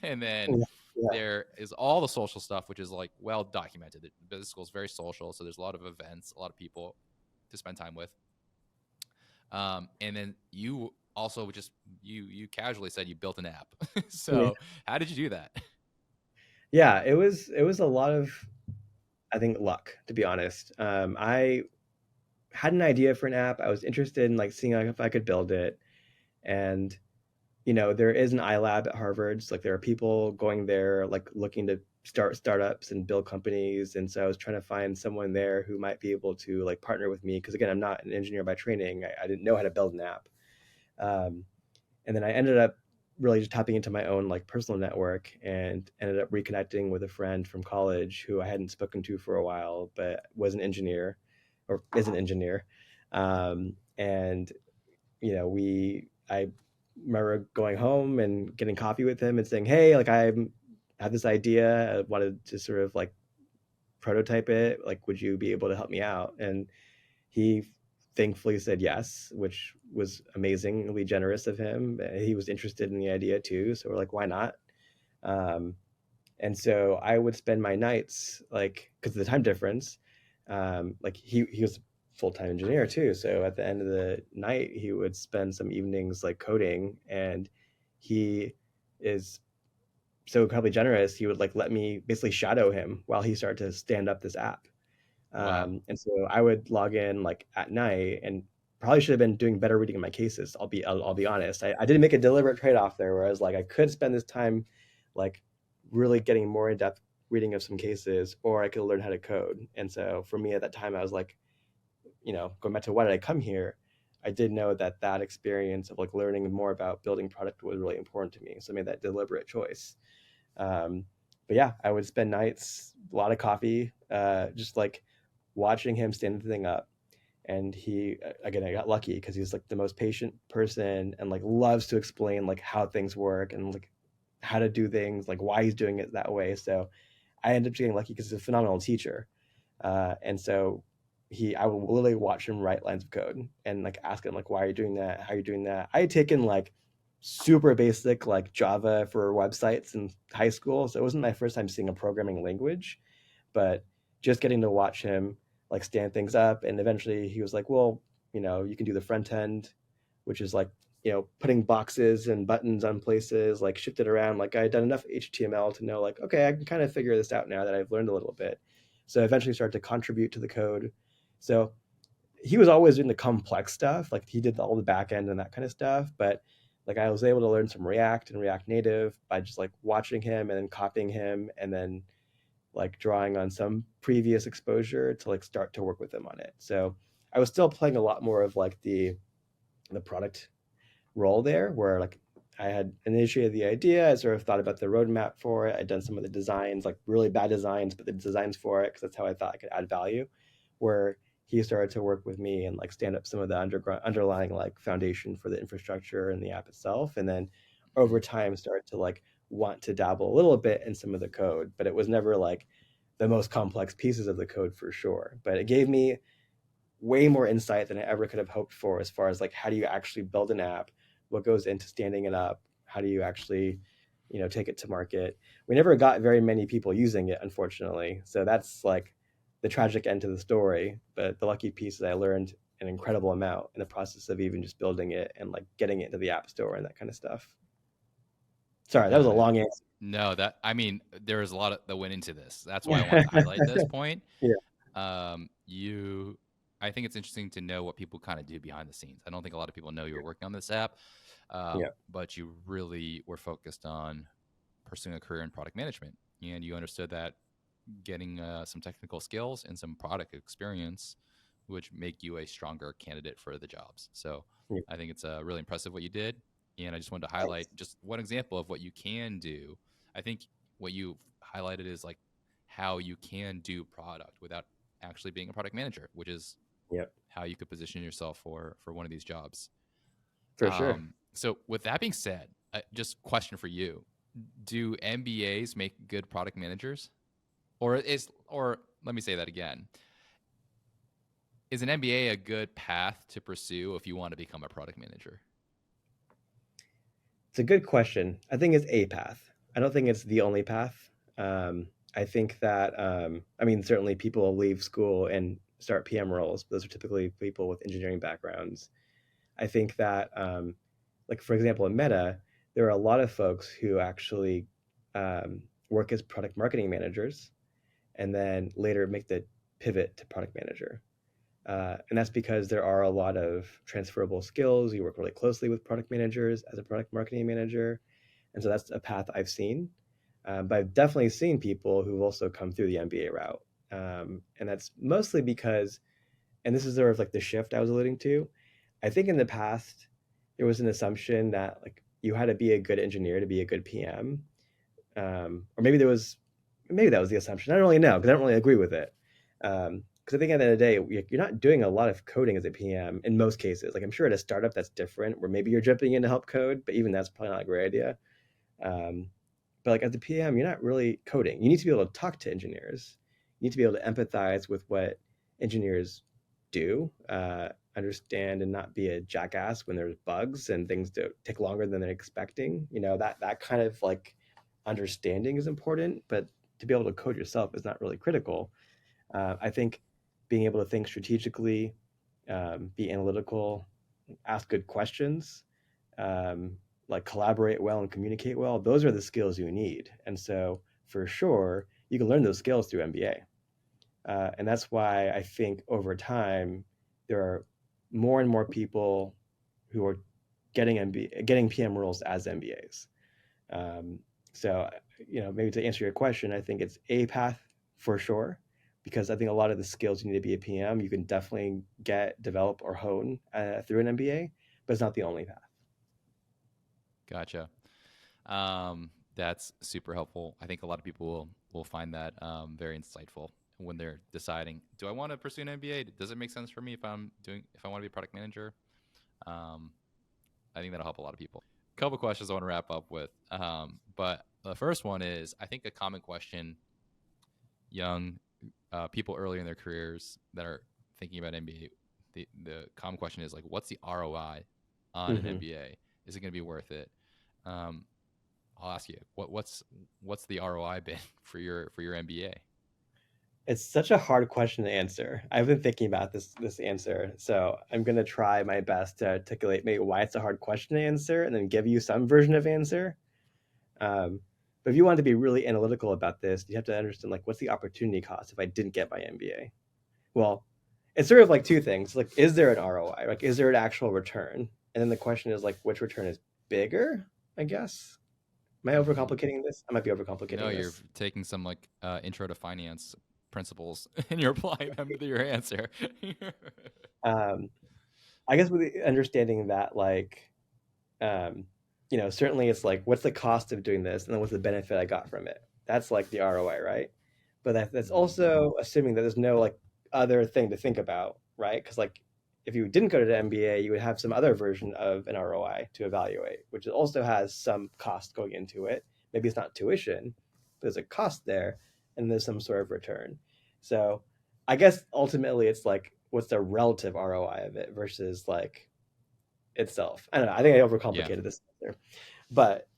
And then Yeah. Yeah. there is all the social stuff, which is like well documented. Business school is very social, so there's a lot of events, a lot of people to spend time with. And then you also just you casually said you built an app. Yeah. So how did you do that? Yeah, it was a lot of, I think, luck, to be honest. I had an idea for an app. I was interested in like seeing like, if I could build it. And there is an iLab at Harvard. So, like there are people going there like looking to start startups and build companies. And so I was trying to find someone there who might be able to like partner with me, because again, I'm not an engineer by training. I didn't know how to build an app. Um, and then I ended up really just tapping into my own like personal network, and ended up reconnecting with a friend from college who I hadn't spoken to for a while, but was an engineer, or is an engineer. And we I remember going home and getting coffee with him and saying, hey, like I have this idea, I wanted to sort of like prototype it, like would you be able to help me out? And he thankfully said yes, which was amazingly generous of him. He was interested in the idea too, so we're like, why not? Um, And so I would spend my nights, like, because of the time difference, like he was a full-time engineer too. So at the end of the night, he would spend some evenings like coding, and he is so incredibly generous. He would like let me basically shadow him while he started to stand up this app. Wow. And so I would log in like at night and probably should have been doing better reading of my cases. I'll be honest. I did make a deliberate trade-off there, where I was like, I could spend this time like really getting more in-depth reading of some cases, or I could learn how to code. And so for me at that time, I was like, going back to why did I come here? I did know that that experience of like learning more about building product was really important to me. So I made that deliberate choice. Um, but yeah, I would spend nights, a lot of coffee, just like watching him stand the thing up. And he, again, I got lucky because he's like the most patient person and like loves to explain like how things work and like how to do things, like why he's doing it that way. So I ended up getting lucky because he's a phenomenal teacher. And so I would literally watch him write lines of code and like ask him like, why are you doing that? How are you doing that? I had taken like super basic like Java for websites in high school. So it wasn't my first time seeing a programming language, but just getting to watch him like stand things up. And eventually he was like, well, you can do the front end, which is like, putting boxes and buttons on places, like shift it around. Like I had done enough HTML to know like, okay, I can kind of figure this out now that I've learned a little bit. So I eventually started to contribute to the code. So he was always doing the complex stuff. Like he did all the back end and that kind of stuff. But like I was able to learn some React and React Native by just like watching him and then copying him and then like drawing on some previous exposure to like start to work with him on it. So I was still playing a lot more of like the product role there, where like I had initiated the idea, I sort of thought about the roadmap for it. I'd done some of the designs, like really bad designs, but the designs for it, because that's how I thought I could add value. Where he started to work with me and like stand up some of the underlying like foundation for the infrastructure and the app itself, and then Mhm. over time started to like want to dabble a little bit in some of the code, but it was never like the most complex pieces of the code for sure. But it gave me way more insight than I ever could have hoped for, as far as like how do you actually build an app, what goes into standing it up, how do you actually, take it to market. We never got very many people using it, unfortunately. So that's like the tragic end to the story. But the lucky piece is I learned an incredible amount in the process of even just building it and like getting it into the app store and that kind of stuff. Sorry, that was a Got it. long answer. No, that I mean, there is a lot of, that went into this. That's why I wanted Yeah. to highlight this point. Yeah. You, I think it's interesting to know what people kind of do behind the scenes. I don't think a lot of people know you were working on this app, Yeah. but you really were focused on pursuing a career in product management, and you understood that getting some technical skills and some product experience, which make you a stronger candidate for the jobs. So Yeah. I think it's really impressive what you did. And I just wanted to Thanks. highlight just one example of what you can do. I think what you highlighted is like how you can do product without actually being a product manager, which is Yep. how you could position yourself for one of these jobs. For sure. So with that being said, just question for you: do MBAs make good product managers? Or let me say that again. Is an MBA a good path to pursue if you want to become a product manager? It's a good question. I think it's a path. I don't think it's the only path. I think that, I mean, certainly people leave school and start PM roles. Those are typically people with engineering backgrounds. I think that, like, for example, in Meta, there are a lot of folks who actually work as product marketing managers and then later make the pivot to product manager. And that's because there are a lot of transferable skills. You work really closely with product managers as a product marketing manager. And so that's a path I've seen. But I've definitely seen people who've also come through the MBA route. And that's mostly because, and this is sort of like the shift I was alluding to. I think in the past, there was an assumption that like you had to be a good engineer to be a good PM. Or maybe that was the assumption. I don't really know because I don't really agree with it. Because I think at the end of the day, you're not doing a lot of coding as a PM in most cases. Like I'm sure at a startup that's different, where maybe you're jumping in to help code, but even that's probably not a great idea. Um, but like as a PM, you're not really coding. You need to be able to talk to engineers. You need to be able to empathize with what engineers do, understand and not be a jackass when there's bugs and things take longer than they're expecting. That kind of like understanding is important, but to be able to code yourself is not really critical. I think being able to think strategically, be analytical, ask good questions, um, like collaborate well and communicate well, those are the skills you need. And so for sure, you can learn those skills through MBA. And that's why I think over time, there are more and more people who are getting PM roles as MBAs. Um, so, maybe to answer your question, I think it's a path for sure, because I think a lot of the skills you need to be a PM, you can definitely develop, or hone through an MBA, but it's not the only path. Gotcha. That's super helpful. I think a lot of people will find that very insightful when they're deciding, do I want to pursue an MBA? Does it make sense for me if I want to be a product manager? Um, I think that'll help a lot of people. A couple questions I want to wrap up with. But the first one is, I think a common question young people early in their careers that are thinking about MBA, the common question is like, what's the ROI on an Mm-hmm. MBA? Is it going to be worth it? Um, I'll ask you, what's the ROI been for your MBA? It's such a hard question to answer. I've been thinking about this answer, so I'm gonna try my best to articulate maybe why it's a hard question to answer, and then give you some version of answer. Um, but if you want to be really analytical about this, you have to understand like what's the opportunity cost if I didn't get my MBA. Well, it's sort of like two things. Like, is there an ROI? Like, is there an actual return? And then the question is like, which return is bigger? I guess. Am I Mm-hmm. overcomplicating this? I might be No, overcomplicating you're this. taking some like intro to finance principles and you're applying them to your answer. Um, I guess with the understanding that like um, certainly it's like, what's the cost of doing this, and then what's the benefit I got from it? That's like the ROI, right? But that's Mm-hmm. also assuming that there's no like other thing to think about, right? Because like if you didn't go to the MBA, you would have some other version of an ROI to evaluate, which also has some cost going into it. Maybe it's not tuition, but there's a cost there, and there's some sort of return. So I guess ultimately it's like, what's the relative ROI of it versus like itself. I don't know. I think I Yeah. overcomplicated this answer, but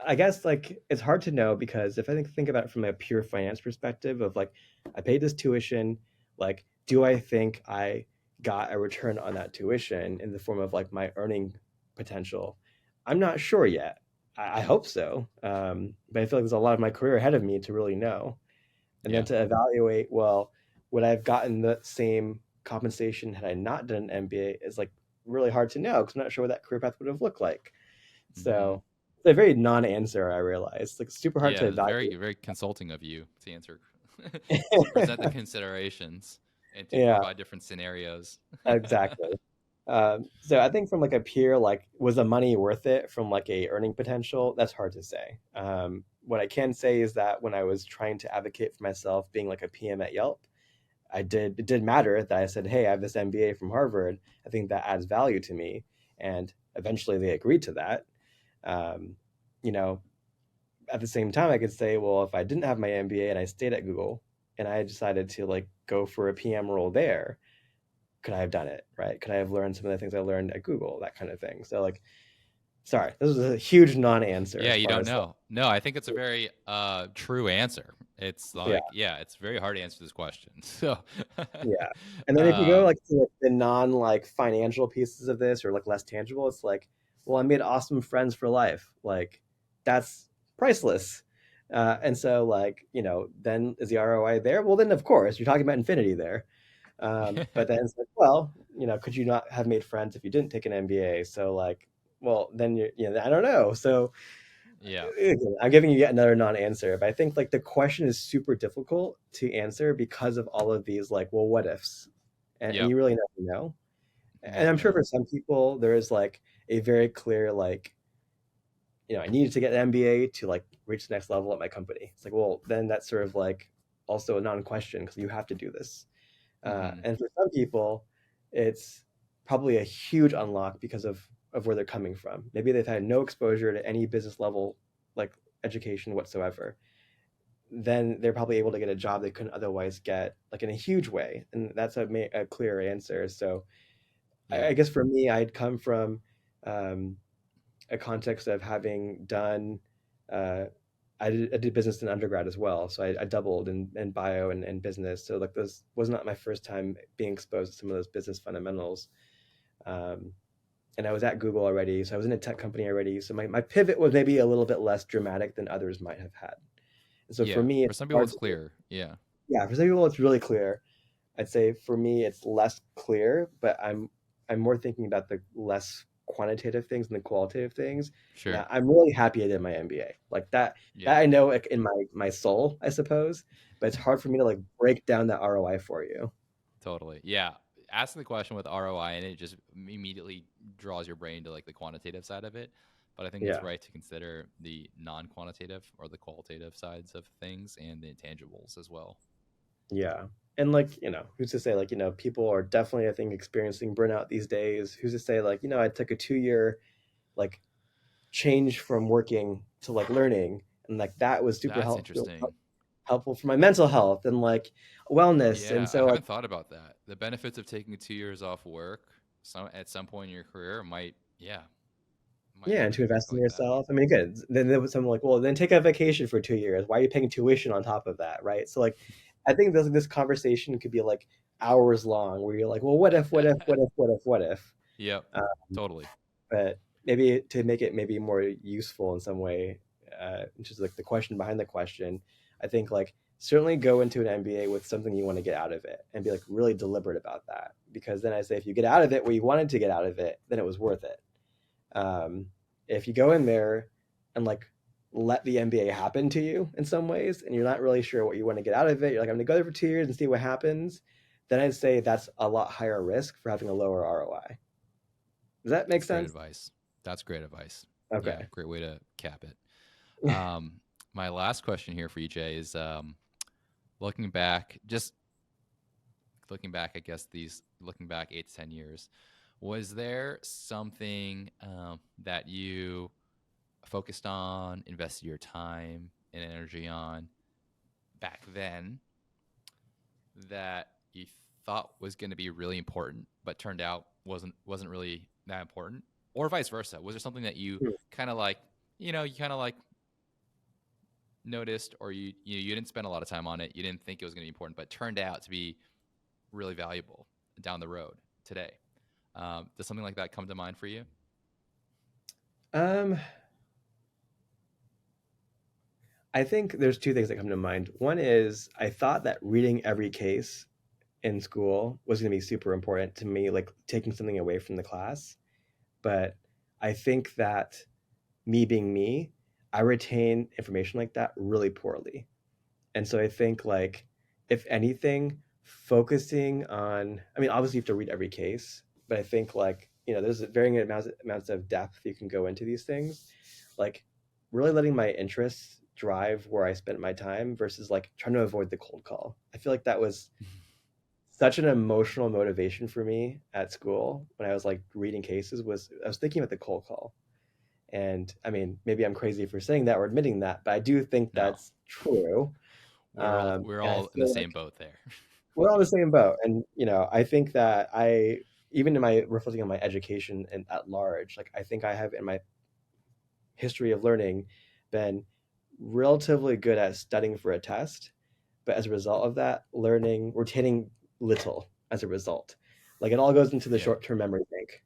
I guess like it's hard to know, because if I think about it from a pure finance perspective of like, I paid this tuition, like, do I think I got a return on that tuition in the form of like my earning potential? I'm not sure yet. I hope so, but I feel like there's a lot of my career ahead of me to really know, and then Yeah. to evaluate, well, would I have gotten the same compensation had I not done an MBA, is like really hard to know, because I'm not sure what that career path would have looked like. Mm-hmm. So it's a very non-answer. I realize, like, super hard Yeah. to It's very evaluate. very consulting of you to answer to present the considerations and to Yeah, provide different scenarios. exactly. So I think from like a peer, like, was the money worth it from like a earning potential? That's hard to say. What I can say is that when I was trying to advocate for myself being like a PM at Yelp, it did matter that I said, hey, I have this MBA from Harvard. I think that adds value to me. And eventually they agreed to that. Um, you know, at the same time, I could say, well, if I didn't have my MBA and I stayed at Google and I decided to like go for a PM role there, could I have done it? Right? Could I have learned some of the things I learned at Google? That kind of thing. So like, sorry, this was a huge non-answer Yeah, as you far don't as like, know. No, I think it's a very true answer. It's yeah, like, yeah, it's very hard to answer this question. So, yeah. And then if you go um, like to like the non like financial pieces of this, or like less tangible, it's like, well, I made awesome friends for life. Like, that's priceless. And so like, then is the ROI there? Well, then of course you're talking about infinity there. But then it's like, well, could you not have made friends if you didn't take an MBA? So like, well, then I don't know. So yeah, again, I'm giving you yet another non-answer, but I think like the question is super difficult to answer because of all of these like, well, what ifs, and yep, you really never know. And never I'm sure know. for some people there is like a very clear like, I needed to get an MBA to like reach the next level at my company. It's like, well, then that's sort of like also a non-question, because you have to do this. Hmm. And for some people, it's probably a huge unlock because of where they're coming from. Maybe they've had no exposure to any business level like education whatsoever. Then they're probably able to get a job they couldn't otherwise get, like in a huge way, and that's a clear answer. So I Yeah, guess for me, I'd come from um, a context of having done uh, I did business in undergrad as well, so I doubled in bio and business. So like this was not my first time being exposed to some of those business fundamentals. Um, and I was at Google already, so I was in a tech company already. So my pivot was maybe a little bit less dramatic than others might have had. And so for Yeah. me, For it's some people, hard it's to, clear. Yeah. yeah, for some people it's really clear. I'd say for me it's less clear, but I'm more thinking about the less quantitative things than the qualitative things. And Sure. I'm really happy I did my MBA. Like that Yeah. I know like in my soul, I suppose, but it's hard for me to like break down that ROI for you. Totally. Yeah. Asking the question with ROI and it just immediately draws your brain to like the quantitative side of it. But I think it's Yeah. right to consider the non-quantitative or the qualitative sides of things and the intangibles as well. Yeah. And like, who's to say like, people are definitely I think experiencing burnout these days. Who's to say like, I took a 2 year like change from working to like learning and like that was super That's helpful interesting. helpful for my mental health and like wellness. And Yeah, I so like haven't thought about that. The benefits of taking 2 years off work, at some point in your career might, yeah, might yeah, make and me to think invest in like that. yourself. I mean, good. Then there was someone like, well, then take a vacation for 2 years. Why are you paying tuition on top of that, right? So like, I think this conversation could be like hours long, where you're like, well, what if, what if, what if, what if, what if? Yep, Um, totally. but maybe to make it maybe more useful in some way, which is like the question behind the question, I think like certainly go into an MBA with something you want to get out of it and be like really deliberate about that. Because then I say if you get out of it what you wanted to get out of it, then it was worth it. Um, if you go in there and like let the MBA happen to you in some ways, and you're not really sure what you want to get out of it, you're like, I'm gonna go there for 2 years and see what happens. Then I'd say that's a lot higher risk for having a lower ROI. Does that make That's great sense? advice. That's great advice. Yeah, Okay. great way to cap it. My last question here for you, Jay, is looking back, just looking back, I guess looking back 8 to 10 years, was there something that you focused on, invested your time and energy on back then that you thought was going to be really important, but turned out wasn't really that important, or vice versa? Was there something that you kind of like, you kind of like noticed, or you didn't spend a lot of time on it, you didn't think it was going to be important, but turned out to be really valuable down the road today? Does something like that come to mind for you? um, I think there's two things that come to mind. One is I thought that reading every case in school was going to be super important to me, like taking something away from the class. But I think that me being me, I retain information like that really poorly. And so I think like if anything, focusing on, I mean, obviously you have to read every case, but I think like, there's varying amounts of depth you can go into these things. Like really letting my interests drive where I spent my time versus like trying to avoid the cold call. I feel like that was such an emotional motivation for me at school when I was like reading cases was I was thinking about the cold call. And I mean, maybe I'm crazy for saying that or admitting that, but I do think No, that's true. we're And I all in the feel same like boat there. we're on the same boat. And, I think that even in my reflecting on my education and at large, like I think I have in my history of learning been relatively good at studying for a test. But as a result of that, retaining little as a result. Like it all goes into the Yeah. short term memory bank.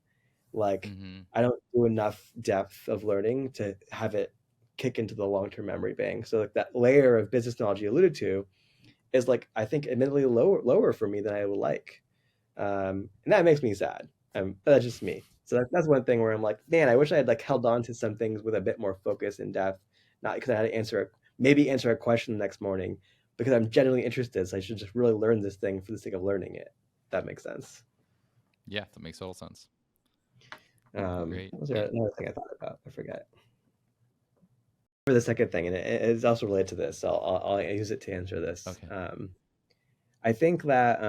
Like Hmm. I don't do enough depth of learning to have it kick into the long term memory bank. So like that layer of business knowledge you alluded to is like I think admittedly lower for me than I would like, and that makes me sad. But that's just me. So that's one thing where I'm like, man, I wish I had like held on to some things with a bit more focus and depth, not because I had to maybe answer a question the next morning, because I'm genuinely interested. So I should just really learn this thing for the sake of learning it. If that makes sense. Yeah, that makes total sense. Great. What was there And another thing I thought about? I forget. For the second thing, and it's also related to this, so I'll use it to answer this. okay. I think that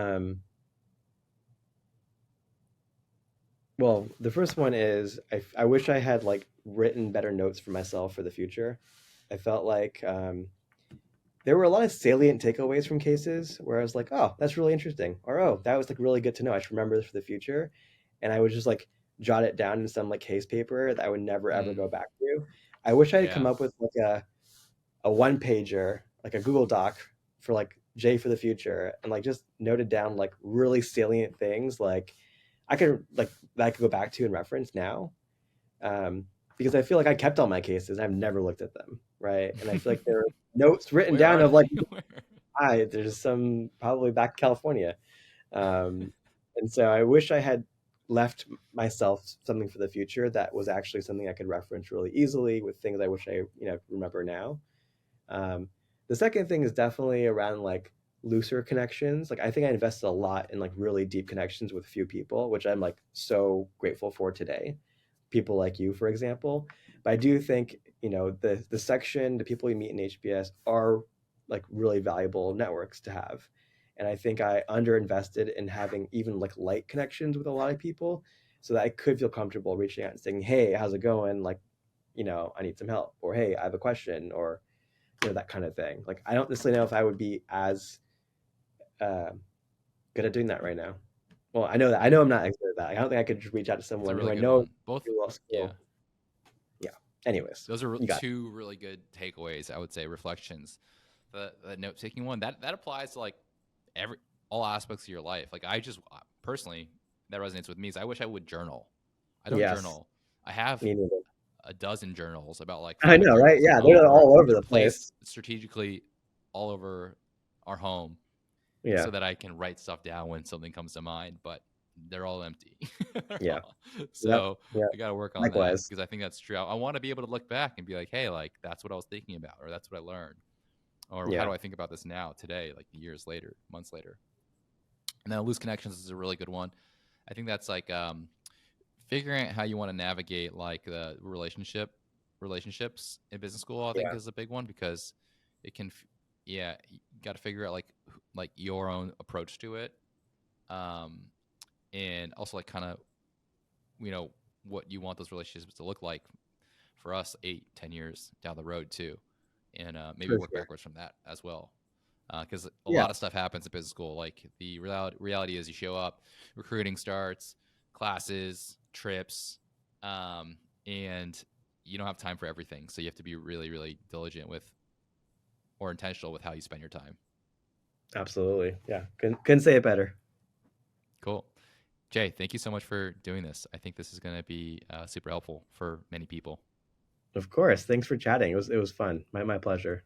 well, the first one is I wish I had like written better notes for myself for the future. I felt like there were a lot of salient takeaways from cases where I was like, oh, that's really interesting, or oh, that was like really good to know. I should remember this for the future, and I would just like jot it down in some like case paper that I would never ever Mm, go back to. I wish I had come yeah. up with like a one pager, like a Google Doc for like J for the future, and like just noted down like really salient things like I could like that I could go back to and reference now. Um, because I feel like I kept all my cases. I've never looked at them, right? And I feel like there are notes written Where down are of like, they? Where? hi, there's some probably back in California. Um, and so I wish I had left myself something for the future that was actually something I could reference really easily with things I wish I, remember now. Um, the second thing is definitely around like looser connections. Like I think I invested a lot in like really deep connections with few people, which I'm like so grateful for today. People like you, for example. But I do think, the section, the people you meet in HBS are like really valuable networks to have. And I think I underinvested in having even like light connections with a lot of people so that I could feel comfortable reaching out and saying, hey, how's it going? Like, I need some help, or hey, I have a question, or that kind of thing. Like I don't necessarily know if I would be as uh, good at doing that right now. Well, I know I'm not as good at that. I don't think I could just reach out to It's a someone who really I good know one. Both, will yeah. skill. Yeah. Anyways, Those are you got two really good takeaways. I would say reflections. The note taking one that applies to like every all aspects of your life. Like I just personally that resonates with me. Is I wish I would journal. I it. don't Yes. journal. I have Me neither. a dozen journals, about like I five know, right? journals at Yeah, home. they're Where all over they're the placed place. strategically all over our home Yeah. so that I can write stuff down when something comes to mind, but they're all empty. Yeah. Yep. So Yep. I got to work on that Likewise. because I think that's true. I want to be able to look back and be like, hey, like that's what I was thinking about, or that's what I learned, or how Yeah. do I think about this now, today, like years later, months later. And then loose connections is a really good one. I think that's like figuring out how you want to navigate like the relationships in business school. I think Yeah. is a big one because it can, yeah, you got to figure out like your own approach to it, um, and also like kind of you know what you want those relationships to look like for us 8-10 years down the road too, and maybe For work sure. backwards from that as well. Because a Yeah. lot of stuff happens at business school. Like the reality is, you show up, recruiting starts, classes, trips, um, and you don't have time for everything. So you have to be really, really diligent with or intentional with how you spend your time. Absolutely. Yeah. Couldn't say it better. Cool. Jay, thank you so much for doing this. I think this is going to be super helpful for many people. Of course. Thanks for chatting. It was fun. My pleasure.